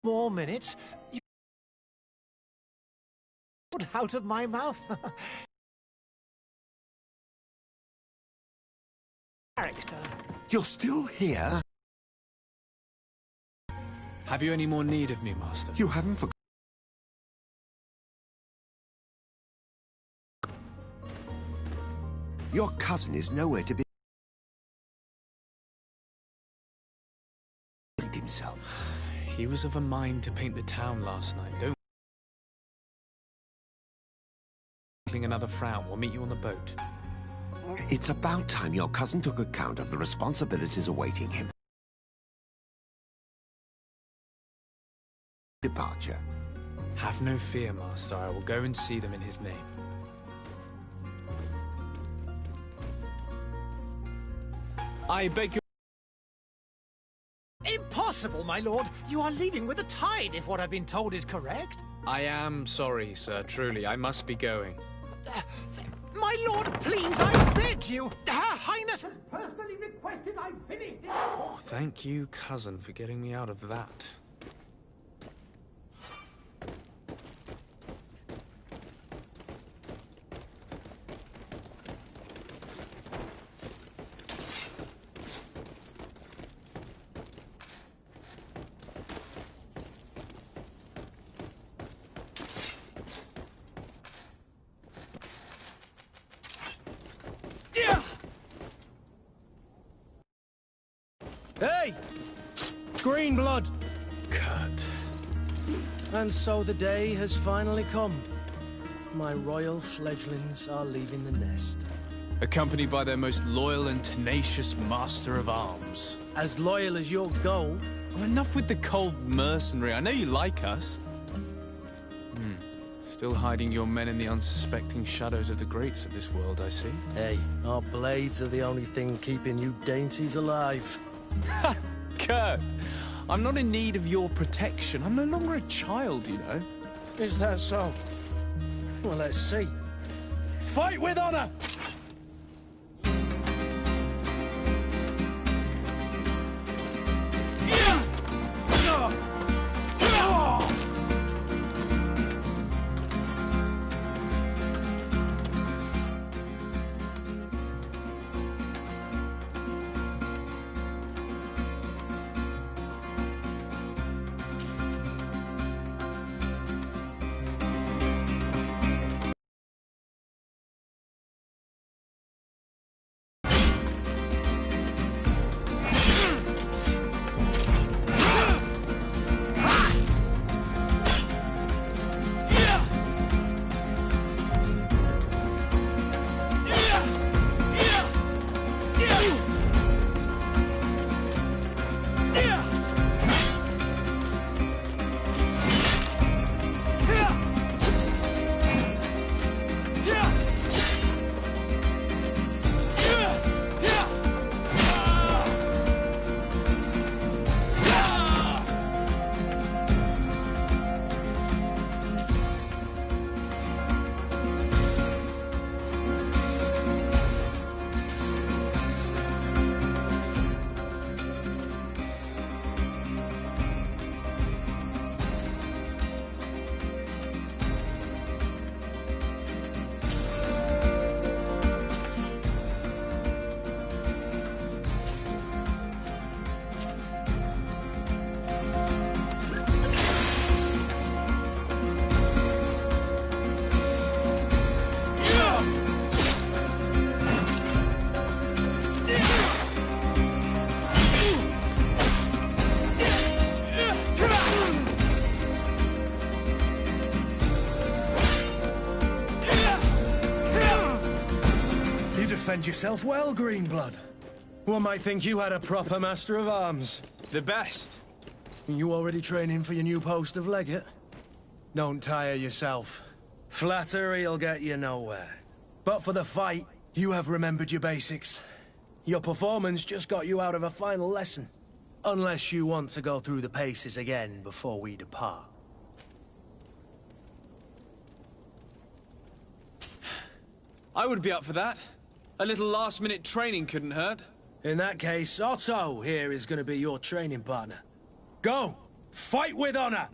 more minutes. You out of my mouth. Character. You're still here? Have you any more need of me, Master? You haven't forgotten. Your cousin is nowhere to be. Himself. He was of a mind to paint the town last night. Don't. Another frown. We'll meet you on the boat. It's about time your cousin took account of the responsibilities awaiting him. Departure. Have no fear, Master. I will go and see them in his name. I beg your... Impossible, my lord! You are leaving with the tide, if what I've been told is correct. I am sorry, sir. Truly, I must be going. My lord, please, I beg you! Her Highness has personally requested I finish this... Oh, thank you, cousin, for getting me out of that. Hey! Green blood! Kurt. And so the day has finally come. My royal fledglings are leaving the nest. Accompanied by their most loyal and tenacious master of arms. As loyal as your gold. Well, enough with the cold mercenary. I know you like us. Still hiding your men in the unsuspecting shadows of the greats of this world, I see. Hey, our blades are the only thing keeping you dainties alive. Ha! Kurt! I'm not in need of your protection. I'm no longer a child, you know. Is that so? Well, let's see. Fight with honor! Defend yourself well, Greenblood. One might think you had a proper master of arms. The best. You already training for your new post of legate? Don't tire yourself. Flattery'll get you nowhere. But for the fight, you have remembered your basics. Your performance just got you out of a final lesson. Unless you want to go through the paces again before we depart. I would be up for that. A little last-minute training couldn't hurt. In that case, Otto here is going to be your training partner. Go! Fight with honor!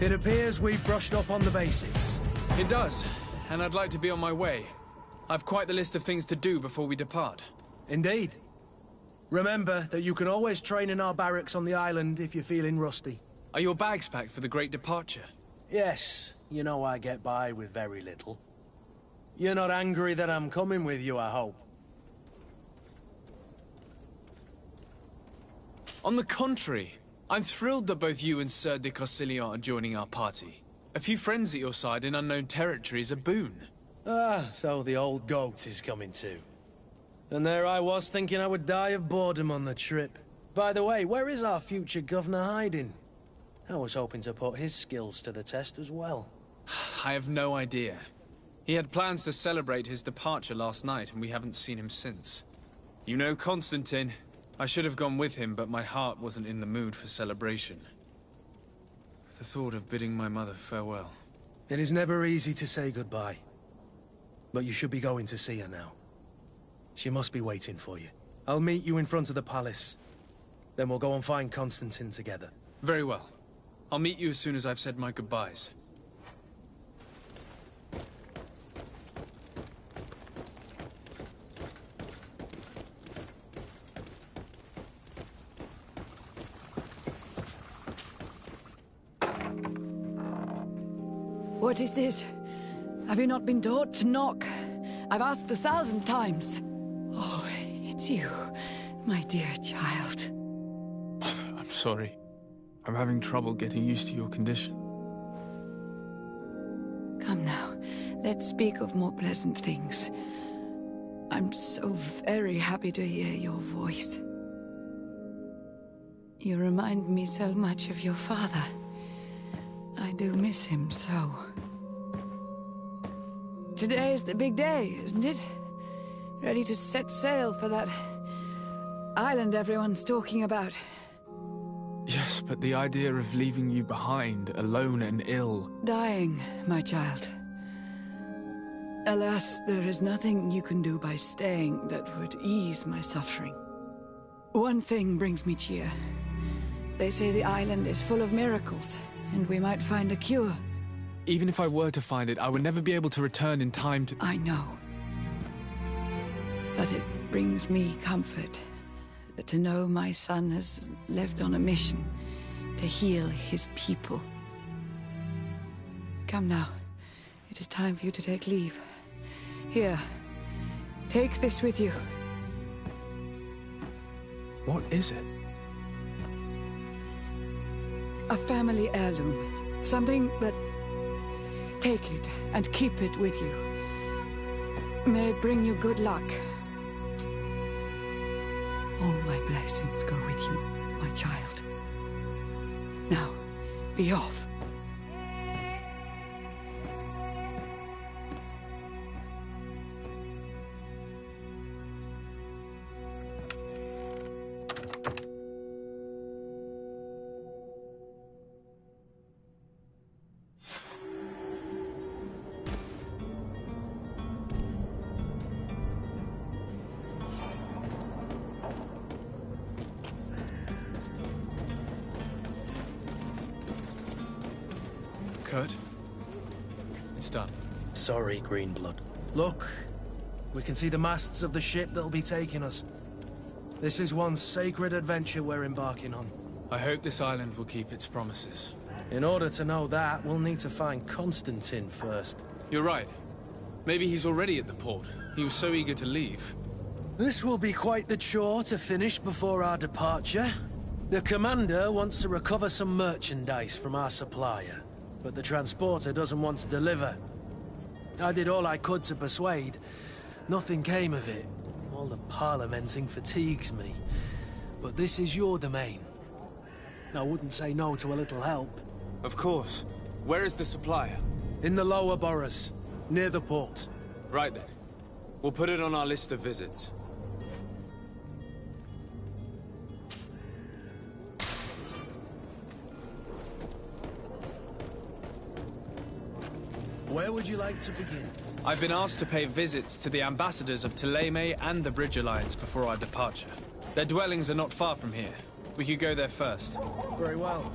It appears we've brushed up on the basics. It does, and I'd like to be on my way. I've quite the list of things to do before we depart. Indeed. Remember that you can always train in our barracks on the island if you're feeling rusty. Are your bags packed for the great departure? Yes, you know I get by with very little. You're not angry that I'm coming with you, I hope. On the contrary, I'm thrilled that both you and Sir de Corsillon are joining our party. A few friends at your side in unknown territory is a boon. Ah, so the old goat is coming too. And there I was thinking I would die of boredom on the trip. By the way, where is our future governor hiding? I was hoping to put his skills to the test as well. I have no idea. He had plans to celebrate his departure last night, and we haven't seen him since. You know Constantine. I should have gone with him, but my heart wasn't in the mood for celebration. The thought of bidding my mother farewell. It is never easy to say goodbye. But you should be going to see her now. She must be waiting for you. I'll meet you in front of the palace. Then we'll go and find Constantine together. Very well. I'll meet you as soon as I've said my goodbyes. What is this? Have you not been taught to knock? I've asked 1,000 times. Oh, it's you, my dear child. Mother, I'm sorry. I'm having trouble getting used to your condition. Come now, let's speak of more pleasant things. I'm so very happy to hear your voice. You remind me so much of your father. I do miss him so. Today is the big day, isn't it? Ready to set sail for that island everyone's talking about. Yes, but the idea of leaving you behind, alone and ill... Dying, my child. Alas, there is nothing you can do by staying that would ease my suffering. One thing brings me cheer. They say the island is full of miracles, and we might find a cure. Even if I were to find it, I would never be able to return in time to... I know. But it brings me comfort to know my son has left on a mission to heal his people. Come now. It is time for you to take leave. Here, take this with you. What is it? A family heirloom. Something that... Take it and keep it with you. May it bring you good luck. All my blessings go with you, my child. Now, be off. Kurt? It's done. Sorry, Greenblood. Look, we can see the masts of the ship that'll be taking us. This is one sacred adventure we're embarking on. I hope this island will keep its promises. In order to know that, we'll need to find Constantine first. You're right. Maybe he's already at the port. He was so eager to leave. This will be quite the chore to finish before our departure. The commander wants to recover some merchandise from our supplier, but the transporter doesn't want to deliver. I did all I could to persuade. Nothing came of it. All the parliamenting fatigues me. But this is your domain. I wouldn't say no to a little help. Of course. Where is the supplier? In the lower boroughs, near the port. Right then. We'll put it on our list of visits. Where would you like to begin? I've been asked to pay visits to the ambassadors of Thélème and the Bridge Alliance before our departure. Their dwellings are not far from here. We could go there first. Very well.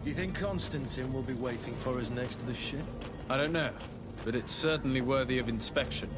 Do you think Constantine will be waiting for us next to the ship? I don't know, but it's certainly worthy of inspection.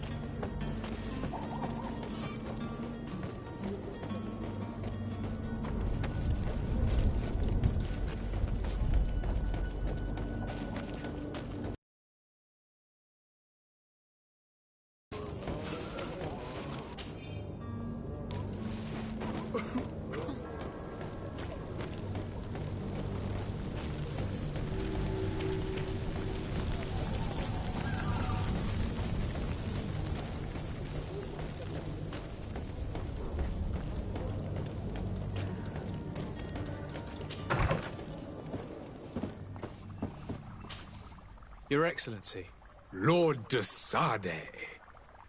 Your Excellency. Lord de Sade,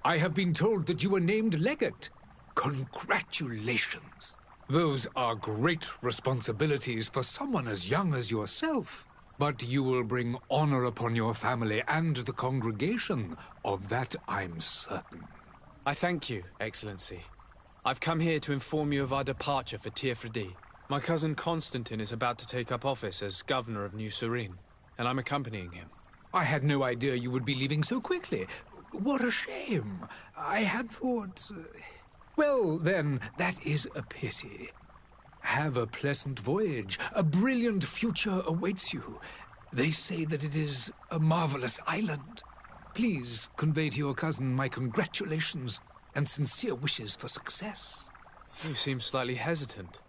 I have been told that you were named legate. Congratulations. Those are great responsibilities for someone as young as yourself. But you will bring honor upon your family and the congregation. Of that I'm certain. I thank you, Excellency. I've come here to inform you of our departure for Tiefredi. My cousin Constantine is about to take up office as governor of New Serene, and I'm accompanying him. I had no idea you would be leaving so quickly. What a shame. I had thought... Well, then, that is a pity. Have a pleasant voyage. A brilliant future awaits you. They say that it is a marvelous island. Please convey to your cousin my congratulations and sincere wishes for success. You seem slightly hesitant.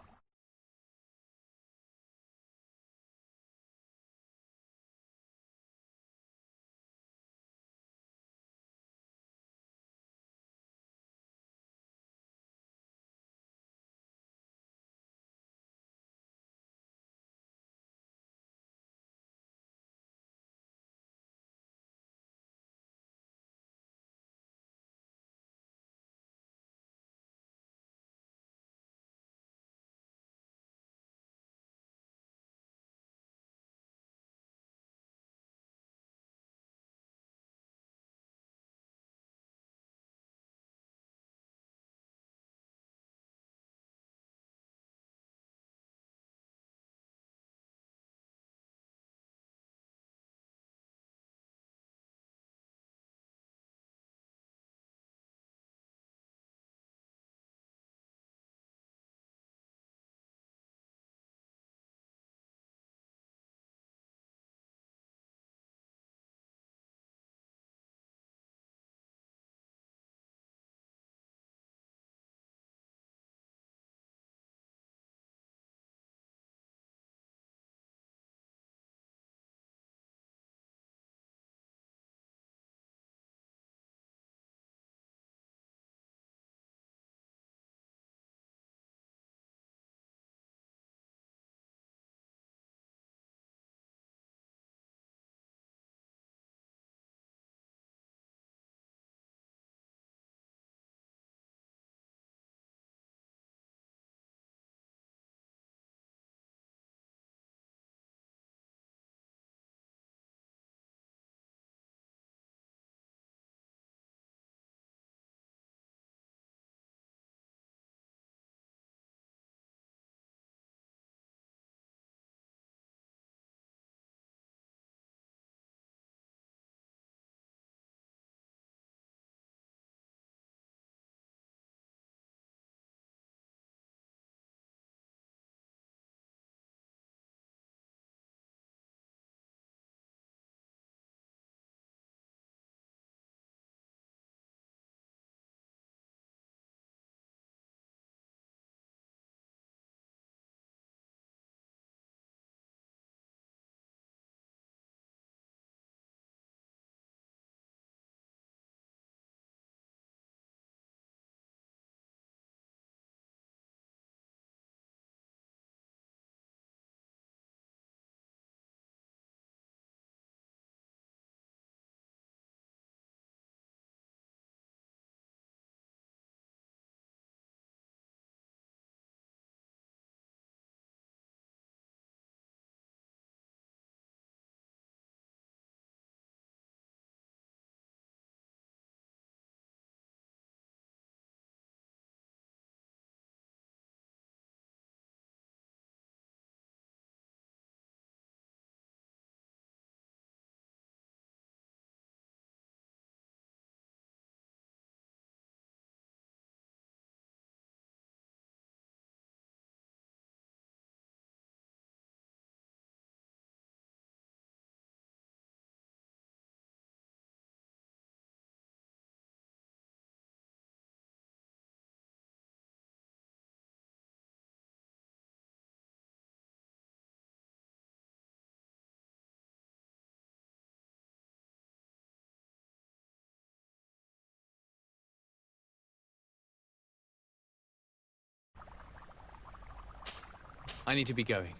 I need to be going.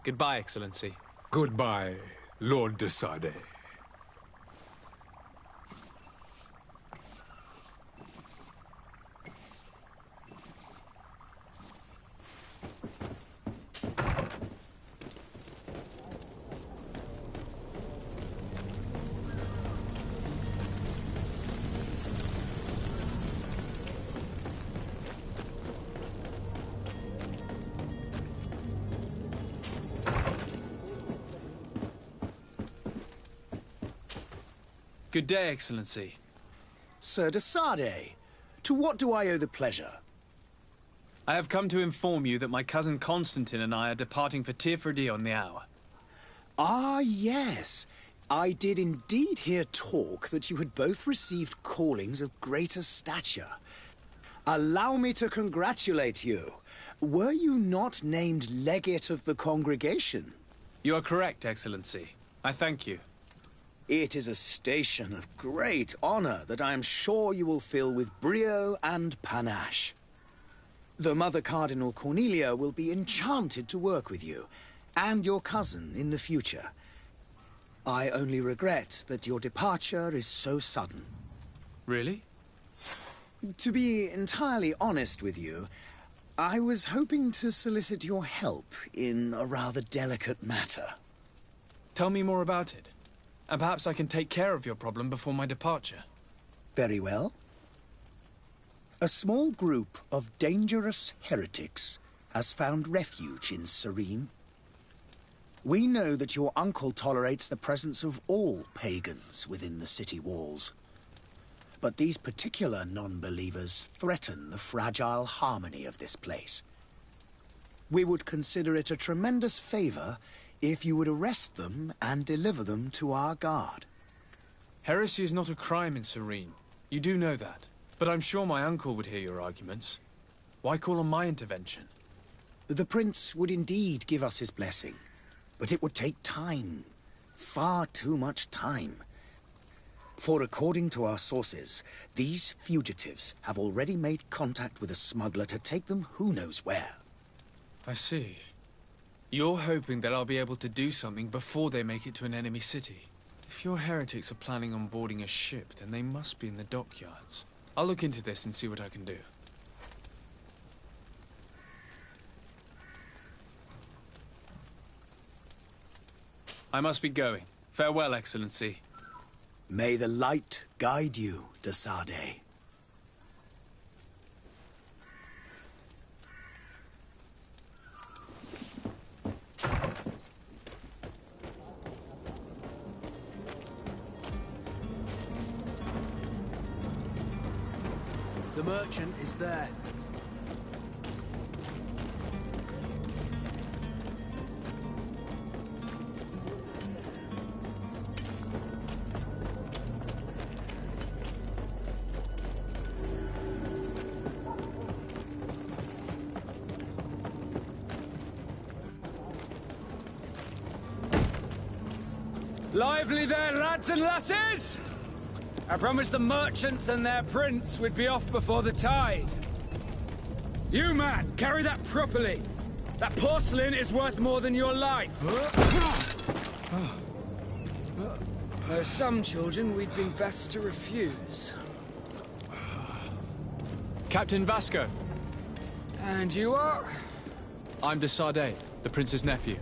Goodbye, Excellency. Goodbye, Lord de Sade. Good day, Excellency. Sir de Sardet, to what do I owe the pleasure? I have come to inform you that my cousin Constantine and I are departing for Tirfredi on the hour. Ah, yes. I did indeed hear talk that you had both received callings of greater stature. Allow me to congratulate you. Were you not named legate of the congregation? You are correct, Excellency. I thank you. It is a station of great honor that I am sure you will fill with brio and panache. The Mother Cardinal Cornelia will be enchanted to work with you, and your cousin in the future. I only regret that your departure is so sudden. Really? To be entirely honest with you, I was hoping to solicit your help in a rather delicate matter. Tell me more about it, and perhaps I can take care of your problem before my departure. Very well. A small group of dangerous heretics has found refuge in Serene. We know that your uncle tolerates the presence of all pagans within the city walls. But these particular non-believers threaten the fragile harmony of this place. We would consider it a tremendous favor if you would arrest them and deliver them to our guard. Heresy is not a crime in Serene. You do know that. But I'm sure my uncle would hear your arguments. Why call on my intervention? The prince would indeed give us his blessing, but it would take time. Far too much time. For according to our sources, these fugitives have already made contact with a smuggler to take them who knows where. I see. You're hoping that I'll be able to do something before they make it to an enemy city. If your heretics are planning on boarding a ship, then they must be in the dockyards. I'll look into this and see what I can do. I must be going. Farewell, Excellency. May the light guide you, de Sardet. The merchant is there. Lively there, lads and lasses! I promised the merchants and their prince we'd be off before the tide. You, man, carry that properly. That porcelain is worth more than your life. There are some children we'd been best to refuse. Captain Vasco. And you are? I'm de Sardet, the prince's nephew.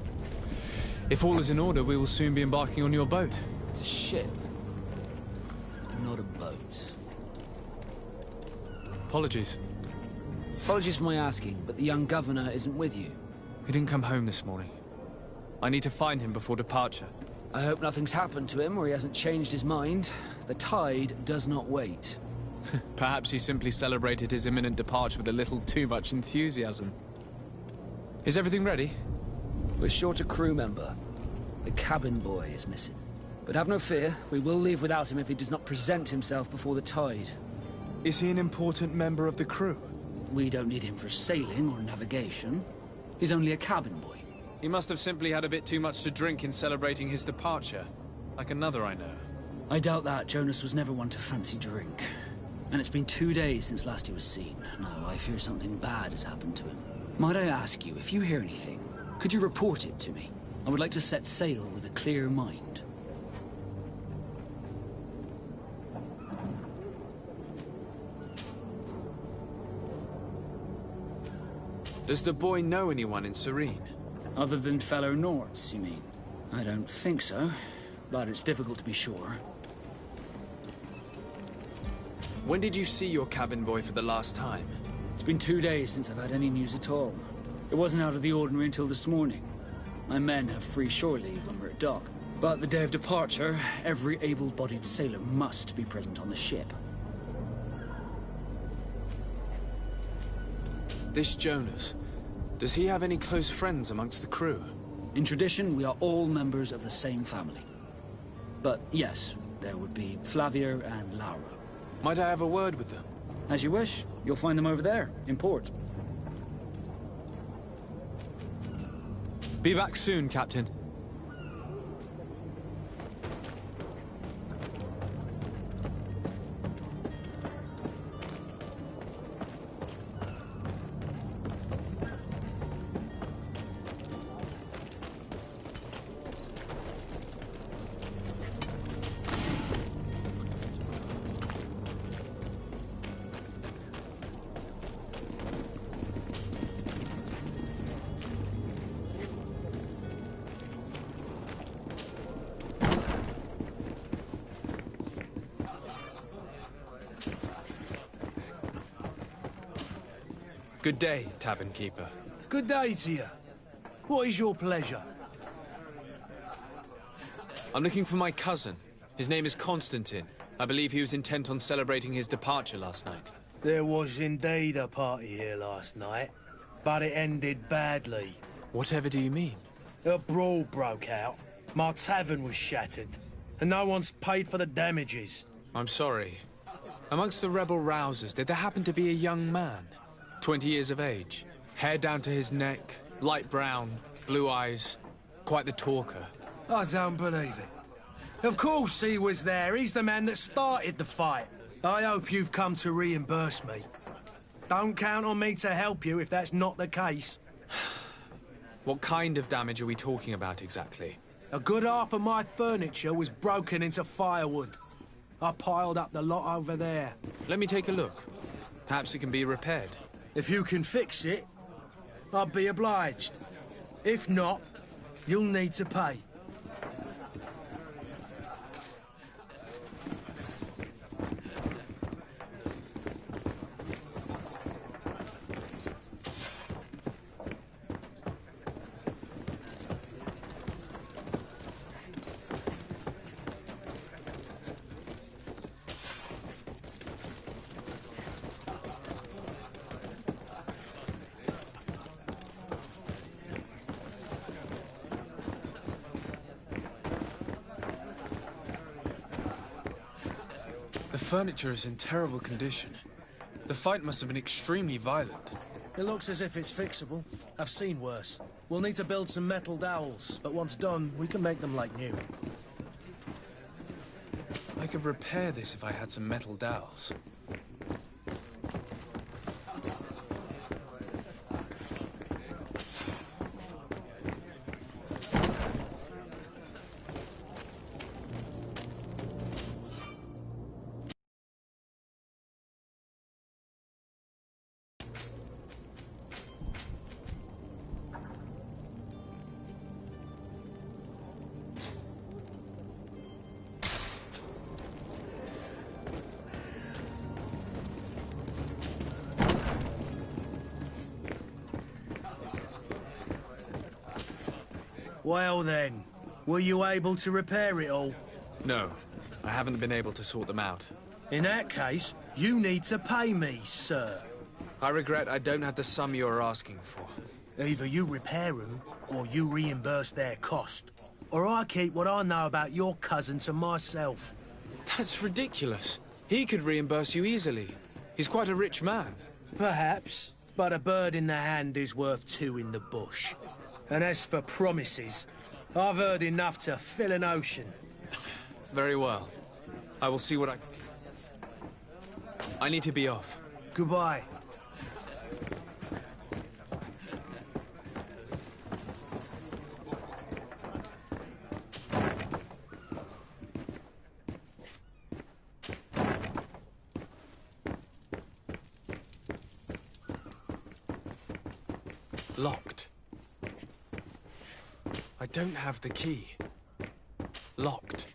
If all is in order, we will soon be embarking on your boat. It's a ship. Not a boat. Apologies. Apologies for my asking, but the young governor isn't with you. He didn't come home this morning. I need to find him before departure. I hope nothing's happened to him or he hasn't changed his mind. The tide does not wait. Perhaps he simply celebrated his imminent departure with a little too much enthusiasm. Is everything ready? We're short a crew member. The cabin boy is missing. But have no fear, we will leave without him if he does not present himself before the tide. Is he an important member of the crew? We don't need him for sailing or navigation. He's only a cabin boy. He must have simply had a bit too much to drink in celebrating his departure. Like another I know. I doubt that. Jonas was never one to fancy drink. And it's been 2 days since last he was seen. No, I fear something bad has happened to him. Might I ask you, if you hear anything, could you report it to me? I would like to set sail with a clear mind. Does the boy know anyone in Serene? Other than fellow Nords, you mean? I don't think so, but it's difficult to be sure. When did you see your cabin boy for the last time? It's been 2 days since I've had any news at all. It wasn't out of the ordinary until this morning. My men have free shore leave when we're at dock. But the day of departure, every able-bodied sailor must be present on the ship. This Jonas, does he have any close friends amongst the crew? In tradition, we are all members of the same family. But yes, there would be Flavia and Laura. Might I have a word with them? As you wish. You'll find them over there, in port. Be back soon, Captain. Good day, tavern keeper. Good day to you. What is your pleasure? I'm looking for my cousin. His name is Constantine. I believe he was intent on celebrating his departure last night. There was indeed a party here last night, but it ended badly. Whatever do you mean? A brawl broke out. My tavern was shattered, and no one's paid for the damages. I'm sorry. Amongst the rebel rousers, did there happen to be a young man? 20 years of age, hair down to his neck, light brown, blue eyes, quite the talker. I don't believe it. Of course he was there. He's the man that started the fight. I hope you've come to reimburse me. Don't count on me to help you if that's not the case. What kind of damage are we talking about exactly? A good half of my furniture was broken into firewood. I piled up the lot over there. Let me take a look. Perhaps it can be repaired. If you can fix it, I'd be obliged. If not, you'll need to pay. The furniture is in terrible condition. The fight must have been extremely violent. It looks as if it's fixable. I've seen worse. We'll need to build some metal dowels, but once done, we can make them like new. I could repair this if I had some metal dowels. Well then, were you able to repair it all? No, I haven't been able to sort them out. In that case, you need to pay me, sir. I regret I don't have the sum you're asking for. Either you repair them, or you reimburse their cost. Or I keep what I know about your cousin to myself. That's ridiculous. He could reimburse you easily. He's quite a rich man. Perhaps, but a bird in the hand is worth two in the bush. And as for promises, I've heard enough to fill an ocean. Very well. I will see what I need to be off. Goodbye. Locked. I don't have the key. Locked.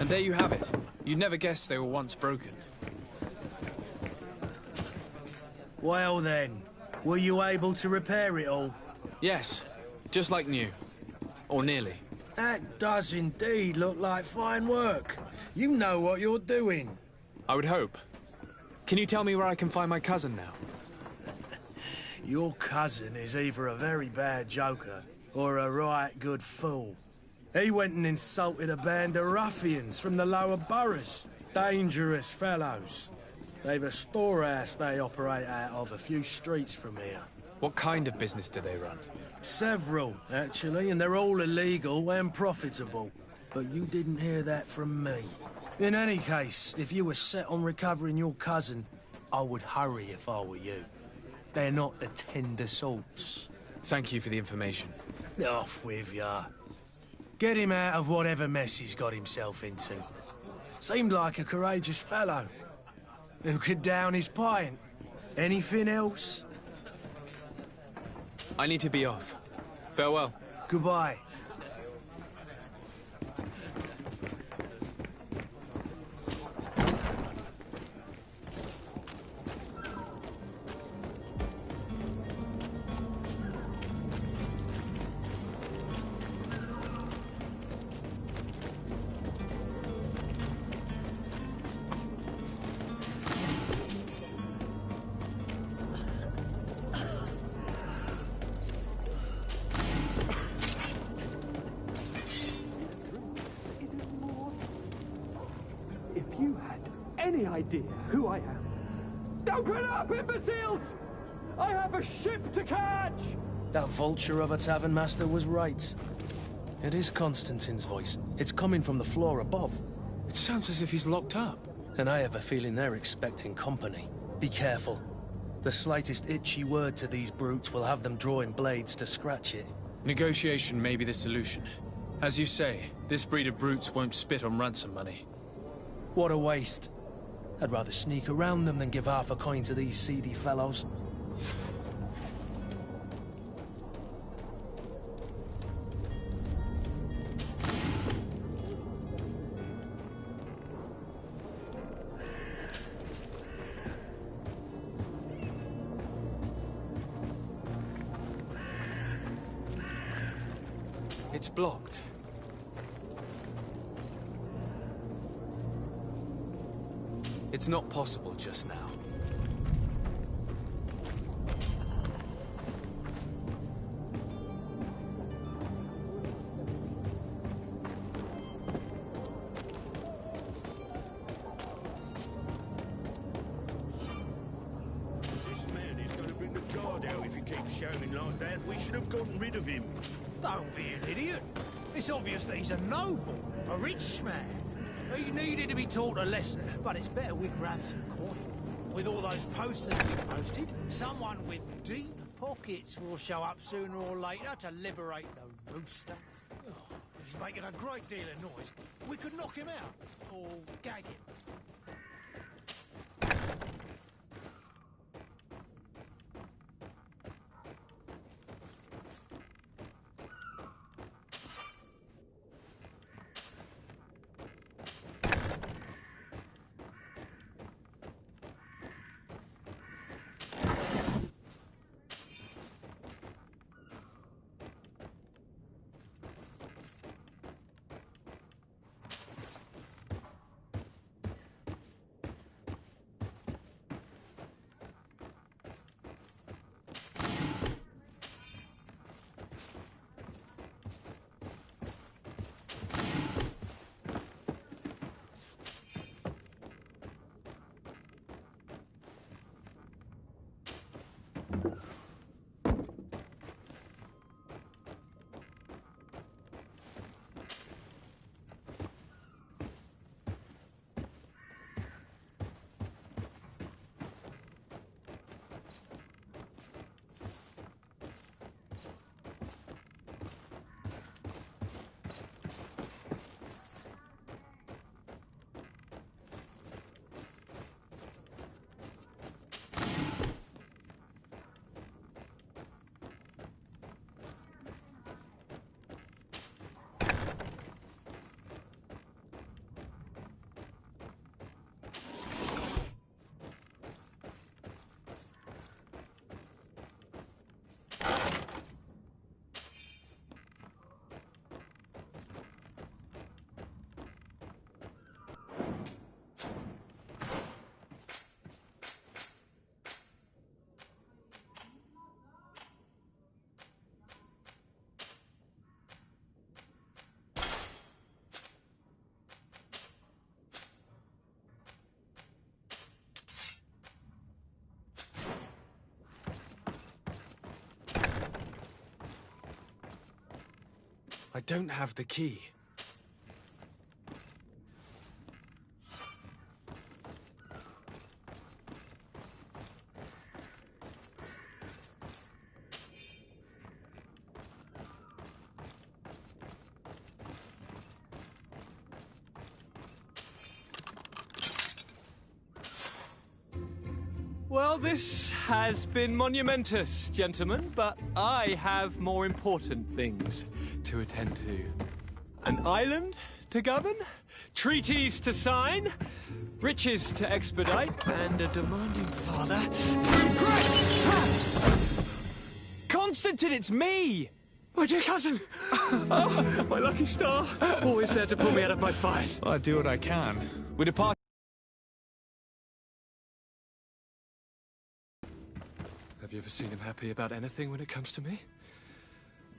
And there you have it. You'd never guess they were once broken. Well then, were you able to repair it all? Yes, just like new. Or nearly. That does indeed look like fine work. You know what you're doing. I would hope. Can you tell me where I can find my cousin now? Your cousin is either a very bad joker or a right good fool. He went and insulted a band of ruffians from the lower boroughs. Dangerous fellows. They've a storehouse they operate out of a few streets from here. What kind of business do they run? Several, actually, and they're all illegal and profitable. But you didn't hear that from me. In any case, if you were set on recovering your cousin, I would hurry if I were you. They're not the tender sorts. Thank you for the information. Off with ya. Get him out of whatever mess he's got himself into. Seemed like a courageous fellow. Who could down his pint? Anything else? I need to be off. Farewell. Goodbye. If you had any idea who I am... Open up, imbeciles! I have a ship to catch! That vulture of a tavern master was right. It is Constantine's voice. It's coming from the floor above. It sounds as if he's locked up. And I have a feeling they're expecting company. Be careful. The slightest itchy word to these brutes will have them drawing blades to scratch it. Negotiation may be the solution. As you say, this breed of brutes won't spit on ransom money. What a waste. I'd rather sneak around them than give half a coin to these seedy fellows. It's blocked. It's not possible just now. This man is going to bring the guard out if he keeps shouting like that. We should have gotten rid of him. Don't be an idiot. It's obvious that he's a noble, a rich man. He needed to be taught a lesson, but it's better we grab some coin. With all those posters we posted, someone with deep pockets will show up sooner or later to liberate the rooster. Oh, he's making a great deal of noise. We could knock him out, or gag him. I don't have the key. Well, this has been monumentous, gentlemen, but I have more important things to attend to. An island to govern, treaties to sign, riches to expedite, and a demanding father to impress. Constantine, it's me! My dear cousin! Oh, my lucky star. Always there to pull me out of my fires. Well, I do what I can. We depart. Have you ever seen him happy about anything when it comes to me?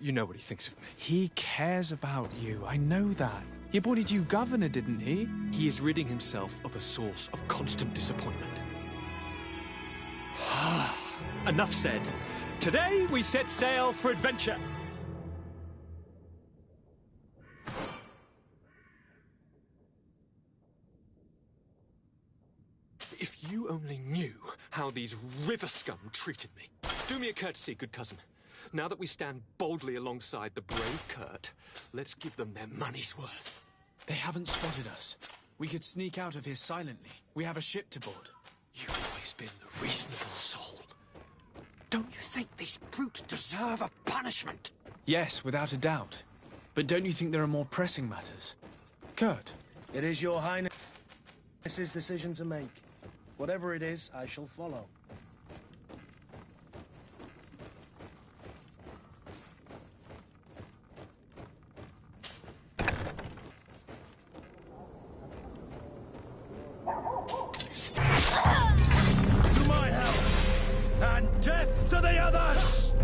You know what he thinks of me. He cares about you, I know that. He appointed you governor, didn't he? He is ridding himself of a source of constant disappointment. Enough said. Today we set sail for adventure. If you only knew how these river scum treated me. Do me a courtesy, good cousin. Now that we stand boldly alongside the brave Kurt, let's give them their money's worth. They haven't spotted us. We could sneak out of here silently. We have a ship to board. You've always been the reasonable soul. Don't you think these brutes deserve a punishment? Yes, without a doubt. But don't you think there are more pressing matters? Kurt? It is your highness's decision to make. Whatever it is, I shall follow. To my help, and death to the others!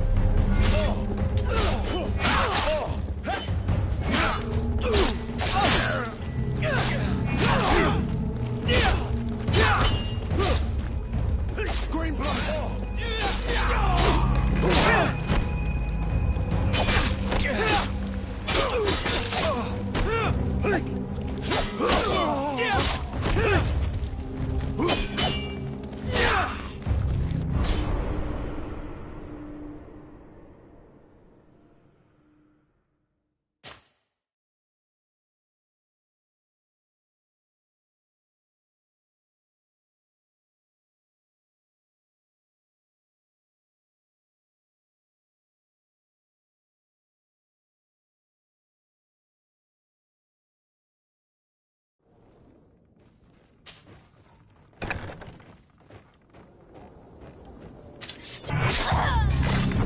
Green blood!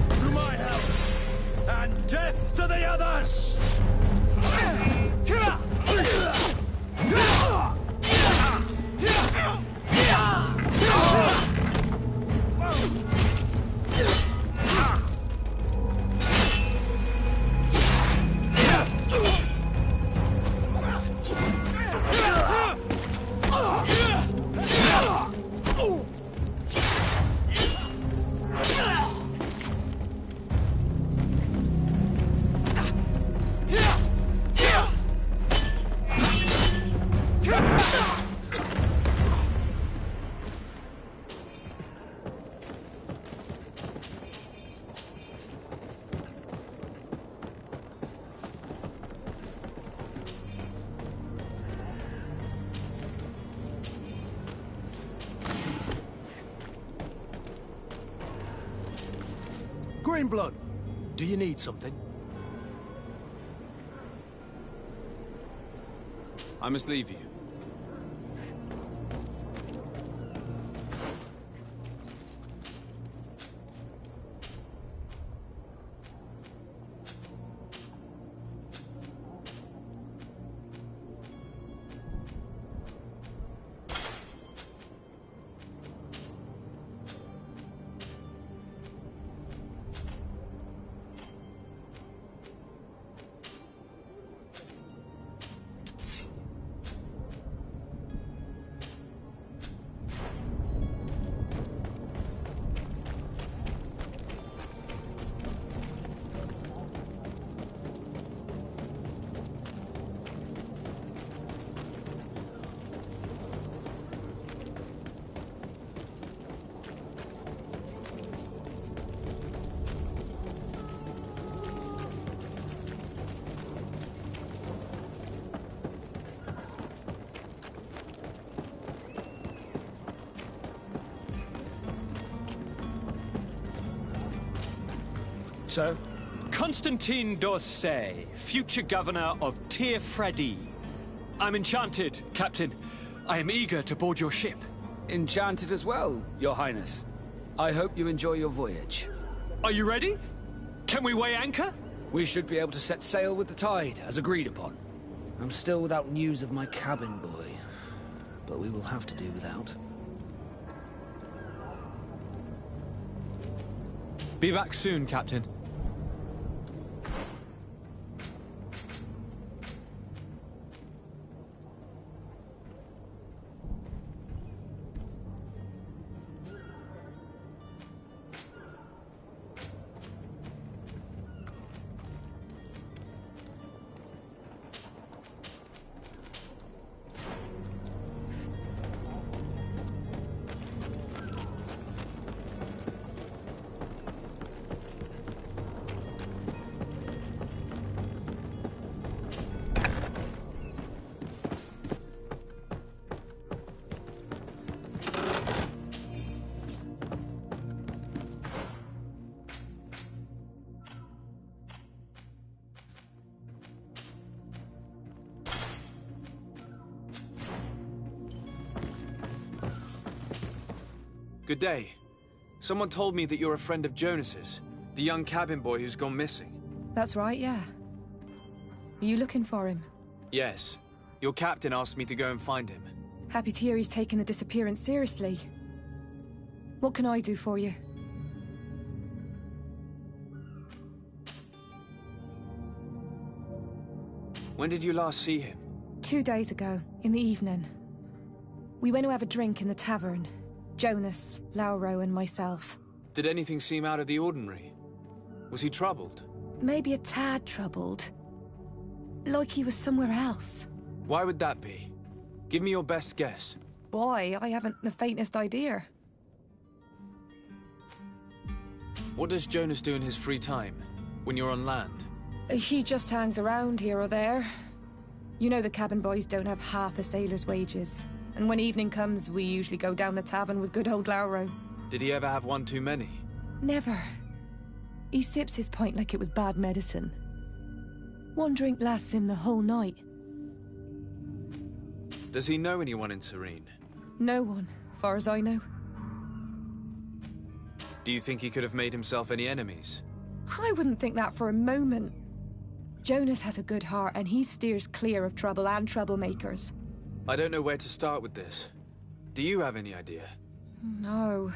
To my help, and death to the others! Greenblood, do you need something? I must leave you. Sir? Constantine d'Orsay, future governor of Tir Freddy. I'm enchanted, Captain. I am eager to board your ship. Enchanted as well, Your Highness. I hope you enjoy your voyage. Are you ready? Can we weigh anchor? We should be able to set sail with the tide, as agreed upon. I'm still without news of my cabin boy, but we will have to do without. Be back soon, Captain. Good day. Someone told me that you're a friend of Jonas's, the young cabin boy who's gone missing. That's right, yeah. Are you looking for him? Yes. Your captain asked me to go and find him. Happy to hear he's taken the disappearance seriously. What can I do for you? When did you last see him? 2 days ago, in the evening. We went to have a drink in the tavern. Jonas, Lauro, and myself. Did anything seem out of the ordinary? Was he troubled? Maybe a tad troubled. Like he was somewhere else. Why would that be? Give me your best guess. Boy, I haven't the faintest idea. What does Jonas do in his free time, when you're on land? He just hangs around here or there. You know the cabin boys don't have half a sailor's wages. And when evening comes, we usually go down the tavern with good old Lauro. Did he ever have one too many? Never. He sips his pint like it was bad medicine. One drink lasts him the whole night. Does he know anyone in Serene? No one, far as I know. Do you think he could have made himself any enemies? I wouldn't think that for a moment. Jonas has a good heart and he steers clear of trouble and troublemakers. I don't know where to start with this. Do you have any idea? No.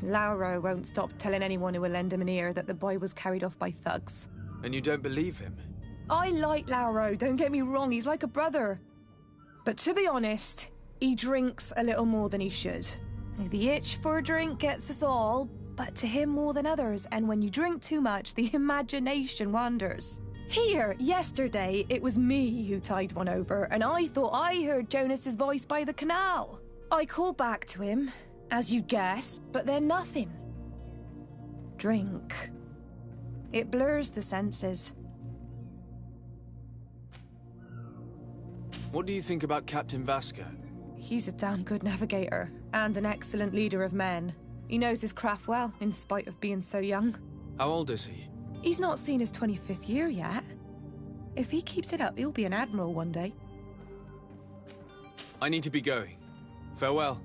Lauro won't stop telling anyone who will lend him an ear that the boy was carried off by thugs. And you don't believe him? I like Lauro, don't get me wrong, he's like a brother. But to be honest, he drinks a little more than he should. The itch for a drink gets us all, but to him more than others, and when you drink too much, the imagination wanders. Here, yesterday, it was me who tied one over, and I thought I heard Jonas's voice by the canal. I called back to him, as you guessed, but then nothing. Drink. It blurs the senses. What do you think about Captain Vasco? He's a damn good navigator, and an excellent leader of men. He knows his craft well, in spite of being so young. How old is he? He's not seen his 25th year yet. If he keeps it up, he'll be an admiral one day. I need to be going. Farewell.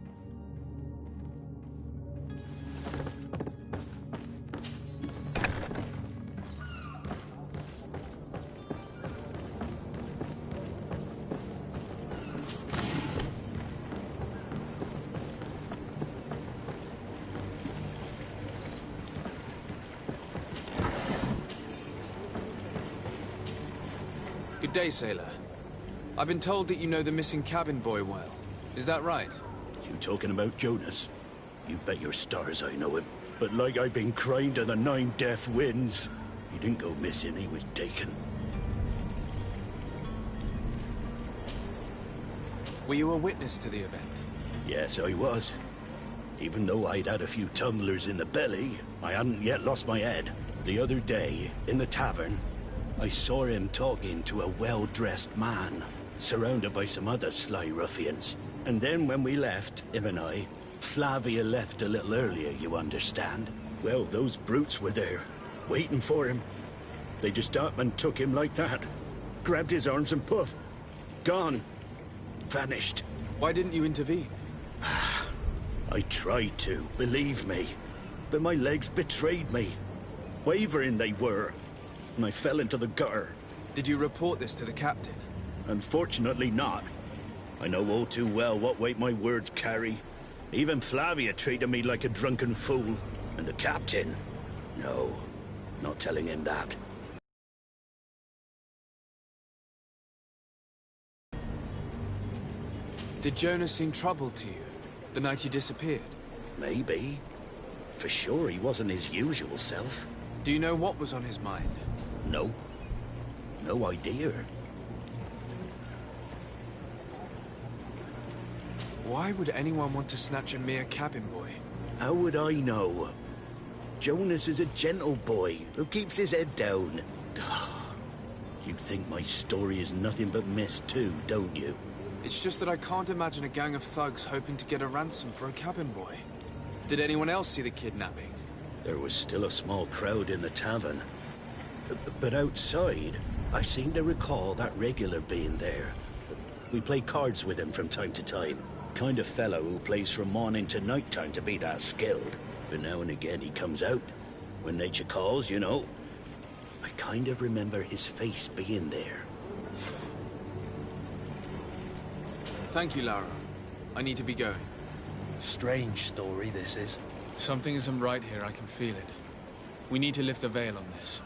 Good day, sailor. I've been told that you know the missing cabin boy well. Is that right? You talking about Jonas? You bet your stars I know him. But like I've been crying to the 9 deaf winds, he didn't go missing, he was taken. Were you a witness to the event? Yes, I was. Even though I'd had a few tumblers in the belly, I hadn't yet lost my head. The other day, in the tavern, I saw him talking to a well-dressed man, surrounded by some other sly ruffians. And then when we left, him and I, Flavia left a little earlier, you understand. Well, those brutes were there, waiting for him. They just up and took him like that. Grabbed his arms and poof. Gone. Vanished. Why didn't you intervene? I tried to, believe me. But my legs betrayed me. Wavering they were. And I fell into the gutter. Did you report this to the captain? Unfortunately not. I know all too well what weight my words carry. Even Flavia treated me like a drunken fool. And the captain? No, not telling him that. Did Jonas seem troubled to you, the night he disappeared? Maybe. For sure he wasn't his usual self. Do you know what was on his mind? No. No idea. Why would anyone want to snatch a mere cabin boy? How would I know? Jonas is a gentle boy who keeps his head down. You think my story is nothing but mess too, don't you? It's just that I can't imagine a gang of thugs hoping to get a ransom for a cabin boy. Did anyone else see the kidnapping? There was still a small crowd in the tavern. But outside, I seem to recall that regular being there. We play cards with him from time to time. Kind of fellow who plays from morning to night time to be that skilled. But now and again he comes out. When nature calls, you know. I kind of remember his face being there. Thank you, Lara. I need to be going. Strange story, this is. Something isn't right here, I can feel it. We need to lift the veil on this.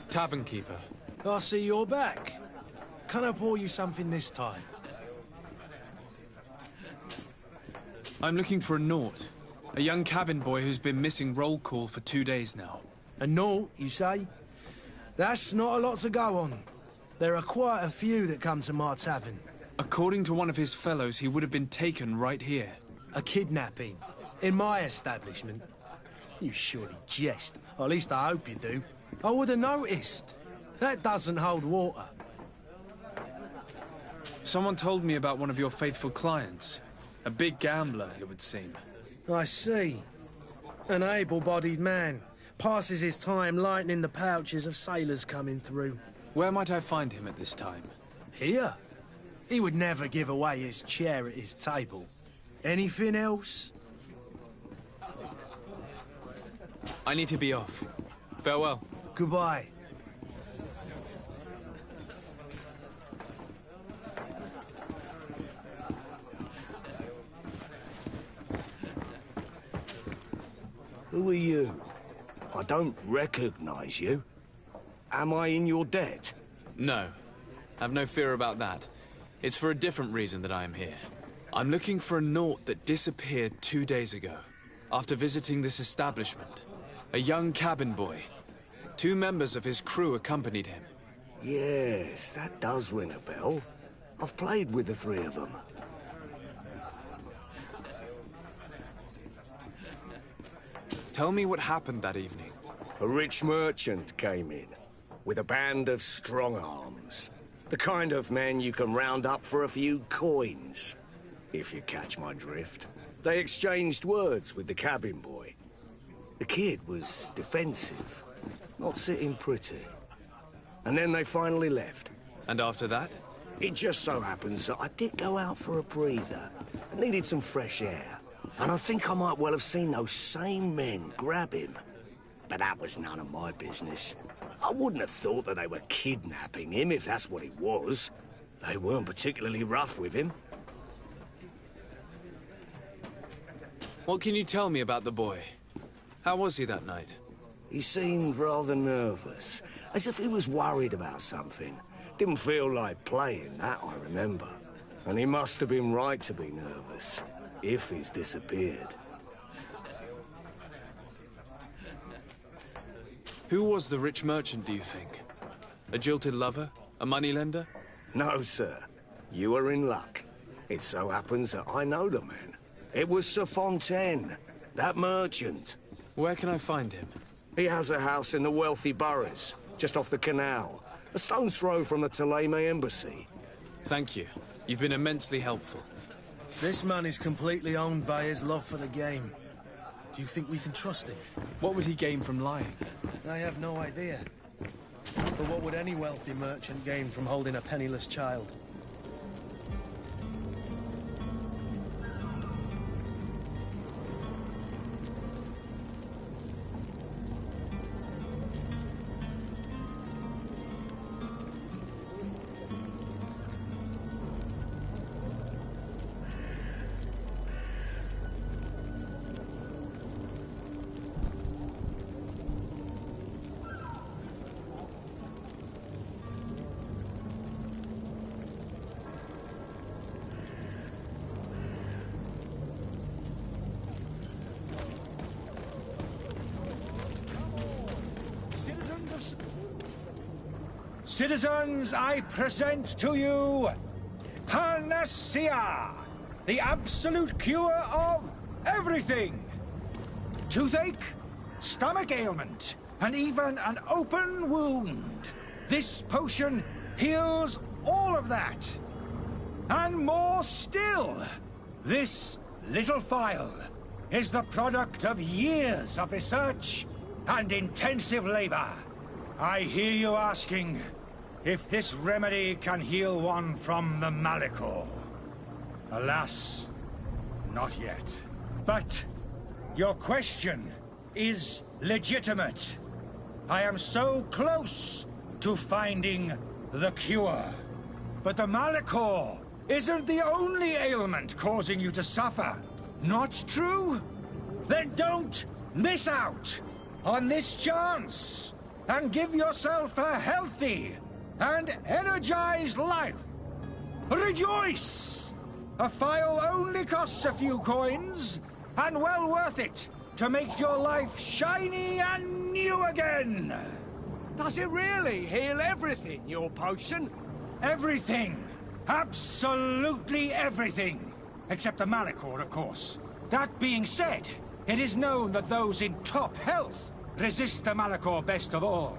Tavern keeper. I see you're back. Can I pour you something this time? I'm looking for a Naut. A young cabin boy who's been missing roll call for 2 days now. A Naut, you say? That's not a lot to go on. There are quite a few that come to my tavern. According to one of his fellows, he would have been taken right here. A kidnapping? In my establishment? You surely jest. Or at least I hope you do. I would have noticed. That doesn't hold water. Someone told me about one of your faithful clients. A big gambler, it would seem. I see. An able-bodied man. Passes his time lightening the pouches of sailors coming through. Where might I find him at this time? Here? He would never give away his chair at his table. Anything else? I need to be off. Farewell. Goodbye. Who are you? I don't recognize you. Am I in your debt? No. Have no fear about that. It's for a different reason that I am here. I'm looking for a Naut that disappeared 2 days ago, after visiting this establishment. A young cabin boy. 2 members of his crew accompanied him. Yes, that does ring a bell. I've played with the 3 of them. Tell me what happened that evening. A rich merchant came in, with a band of strong arms. The kind of men you can round up for a few coins, if you catch my drift. They exchanged words with the cabin boy. The kid was defensive, not sitting pretty. And then they finally left. And after that? It just so happens that I did go out for a breather. I needed some fresh air. And I think I might well have seen those same men grab him. But that was none of my business. I wouldn't have thought that they were kidnapping him, if that's what it was. They weren't particularly rough with him. What can you tell me about the boy? How was he that night? He seemed rather nervous, as if he was worried about something. Didn't feel like playing, that I remember. And he must have been right to be nervous, if he's disappeared. Who was the rich merchant, do you think? A jilted lover? A moneylender? No, sir. You are in luck. It so happens that I know the man. It was Sir Fontaine, that merchant. Where can I find him? He has a house in the wealthy boroughs, just off the canal. A stone's throw from the Thélème embassy. Thank you. You've been immensely helpful. This man is completely owned by his love for the game. Do you think we can trust him? What would he gain from lying? I have no idea. But what would any wealthy merchant gain from holding a penniless child? Citizens, I present to you Panacea, the absolute cure of everything. Toothache, stomach ailment, and even an open wound. This potion heals all of that. And more still, this little phial is the product of years of research and intensive labor. I hear you asking if this remedy can heal one from the Malachor. Alas, not yet. But your question is legitimate. I am so close to finding the cure. But the Malachor isn't the only ailment causing you to suffer. Not true? Then don't miss out on this chance and give yourself a healthy and energized life. Rejoice! A phial only costs a few coins, and well worth it to make your life shiny and new again. Does it really heal everything, your potion? Everything. Absolutely everything. Except the Malachor, of course. That being said, it is known that those in top health resist the Malachor best of all.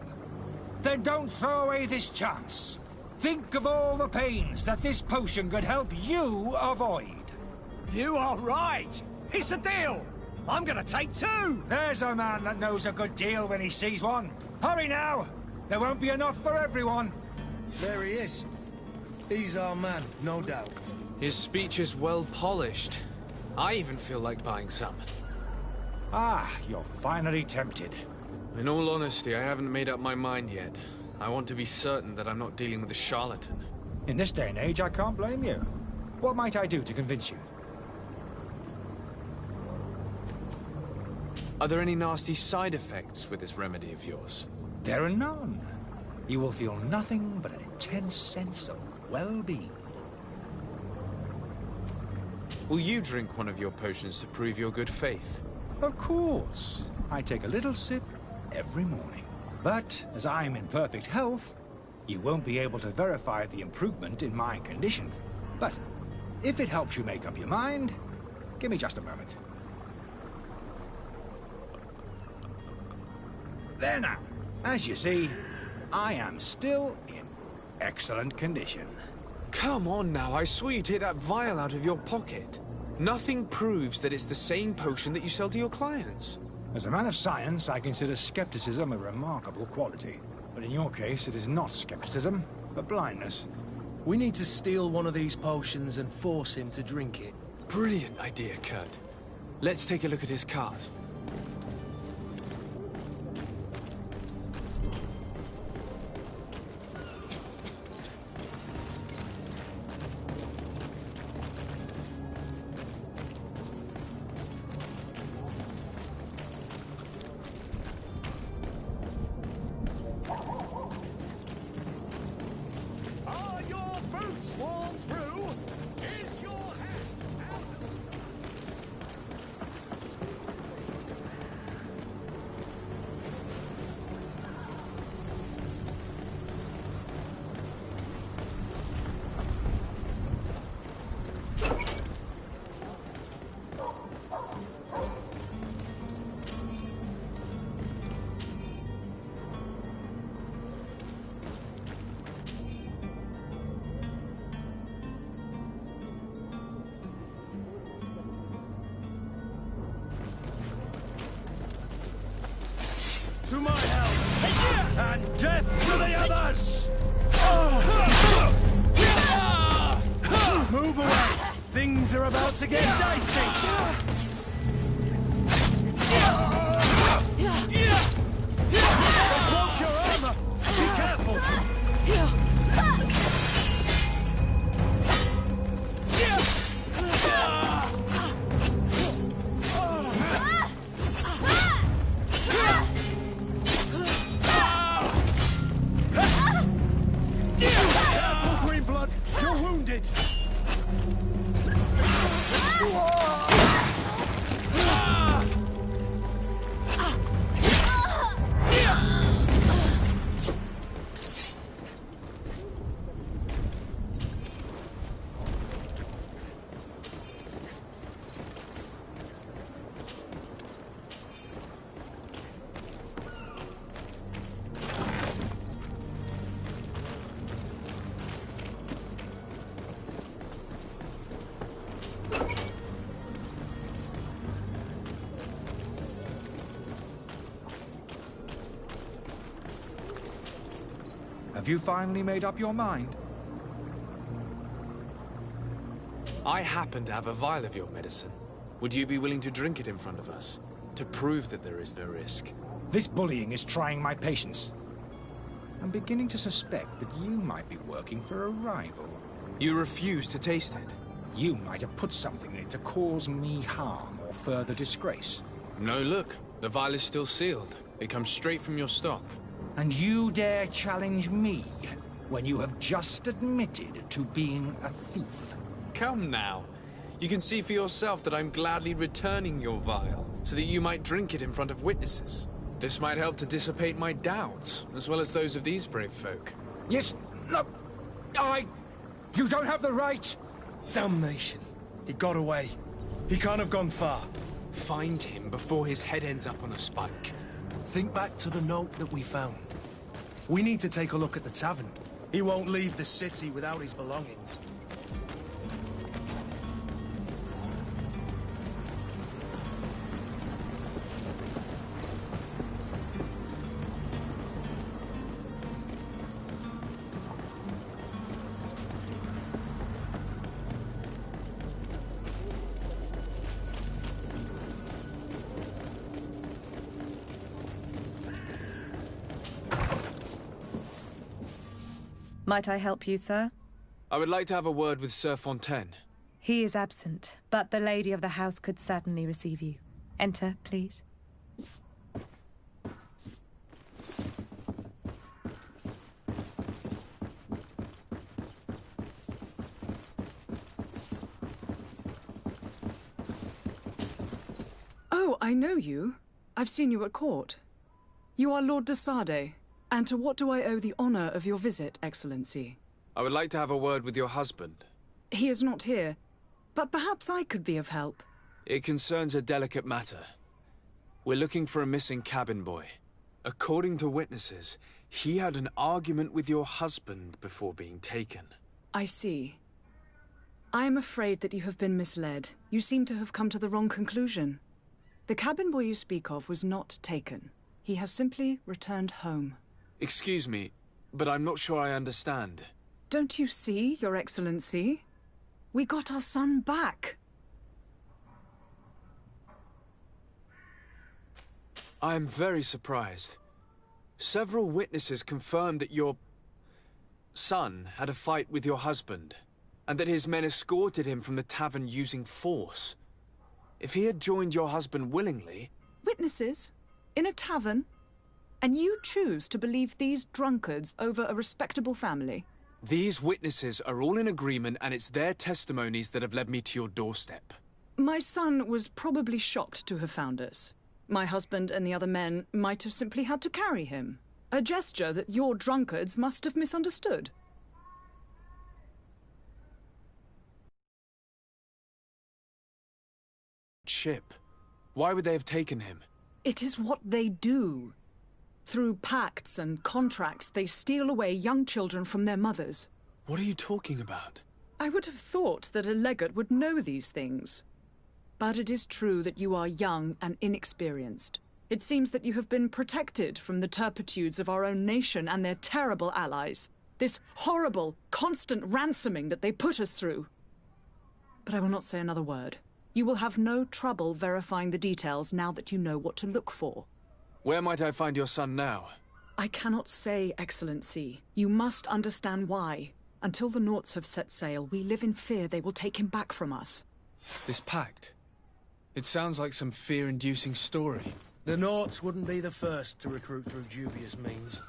Then don't throw away this chance. Think of all the pains that this potion could help you avoid. You are right. It's a deal. I'm gonna take two. There's a man that knows a good deal when he sees one. Hurry now. There won't be enough for everyone. There he is. He's our man, no doubt. His speech is well polished. I even feel like buying some. Ah, you're finally tempted. In all honesty, I haven't made up my mind yet. I want to be certain that I'm not dealing with a charlatan. In this day and age, I can't blame you. What might I do to convince you? Are there any nasty side effects with this remedy of yours? There are none. You will feel nothing but an intense sense of well-being. Will you drink one of your potions to prove your good faith? Of course. I take a little sip every morning. But as I'm in perfect health, you won't be able to verify the improvement in my condition. But if it helps you make up your mind, give me just a moment. There now. As you see, I am still in excellent condition. Come on now, I swear you take that vial out of your pocket. Nothing proves that it's the same potion that you sell to your clients. As a man of science, I consider skepticism a remarkable quality. But in your case, it is not skepticism, but blindness. We need to steal one of these potions and force him to drink it. Brilliant idea, Kurt. Let's take a look at his cart. To my help! And death to the others! Move away! Things are about to get dicey! Approach your armor! Be careful! Careful, Greenblood! You're wounded! Have you finally made up your mind? I happen to have a vial of your medicine. Would you be willing to drink it in front of us? To prove that there is no risk? This bullying is trying my patience. I'm beginning to suspect that you might be working for a rival. You refuse to taste it? You might have put something in it to cause me harm or further disgrace. No, look. The vial is still sealed. It comes straight from your stock. And you dare challenge me when you have just admitted to being a thief? Come now. You can see for yourself that I'm gladly returning your vial, so that you might drink it in front of witnesses. This might help to dissipate my doubts, as well as those of these brave folk. Yes, look, You don't have the right! Damnation. He got away. He can't have gone far. Find him before his head ends up on a spike. Think back to the note that we found. We need to take a look at the tavern. He won't leave the city without his belongings. Might I help you, sir? I would like to have a word with Sir Fontaine. He is absent, but the lady of the house could certainly receive you. Enter, please. Oh, I know you. I've seen you at court. You are Lord de Sardet. And to what do I owe the honor of your visit, Excellency? I would like to have a word with your husband. He is not here, but perhaps I could be of help. It concerns a delicate matter. We're looking for a missing cabin boy. According to witnesses, he had an argument with your husband before being taken. I see. I am afraid that you have been misled. You seem to have come to the wrong conclusion. The cabin boy you speak of was not taken. He has simply returned home. Excuse me, but I'm not sure I understand. Don't you see, Your Excellency? We got our son back. I am very surprised. Several witnesses confirmed that your son had a fight with your husband, and that his men escorted him from the tavern using force. If he had joined your husband willingly... Witnesses? In a tavern? And you choose to believe these drunkards over a respectable family? These witnesses are all in agreement, and it's their testimonies that have led me to your doorstep. My son was probably shocked to have found us. My husband and the other men might have simply had to carry him. A gesture that your drunkards must have misunderstood. Ship. Why would they have taken him? It is what they do. Through pacts and contracts, they steal away young children from their mothers. What are you talking about? I would have thought that a legate would know these things. But it is true that you are young and inexperienced. It seems that you have been protected from the turpitudes of our own nation and their terrible allies. This horrible, constant ransoming that they put us through. But I will not say another word. You will have no trouble verifying the details now that you know what to look for. Where might I find your son now? I cannot say, Excellency. You must understand why. Until the Nauts have set sail, we live in fear they will take him back from us. This pact? It sounds like some fear-inducing story. The Nauts wouldn't be the first to recruit through dubious means.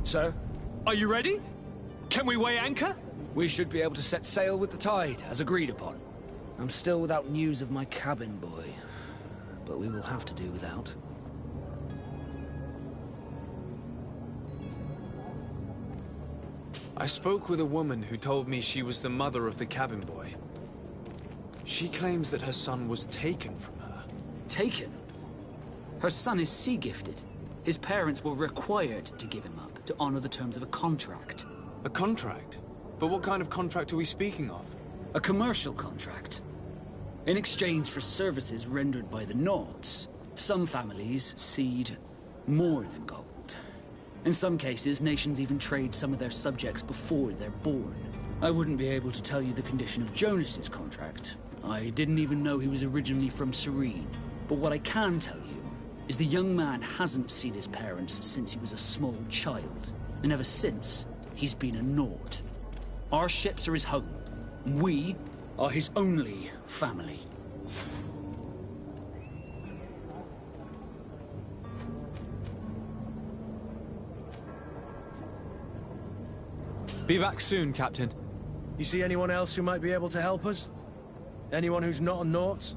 Sir? Are you ready? Can we weigh anchor? We should be able to set sail with the tide, as agreed upon. I'm still without news of my cabin boy, but we will have to do without. I spoke with a woman who told me she was the mother of the cabin boy. She claims that her son was taken from her. Taken? Her son is sea-gifted. His parents were required to give him up to honor the terms of a contract. A contract? But what kind of contract are we speaking of? A commercial contract. In exchange for services rendered by the Nauts, some families cede more than gold. In some cases, nations even trade some of their subjects before they're born. I wouldn't be able to tell you the condition of Jonas's contract. I didn't even know he was originally from Serene. But what I can tell you is the young man hasn't seen his parents since he was a small child. And ever since, he's been a Naut. Our ships are his home. We are his only family. Be back soon, Captain. You see anyone else who might be able to help us? Anyone who's not a Naut?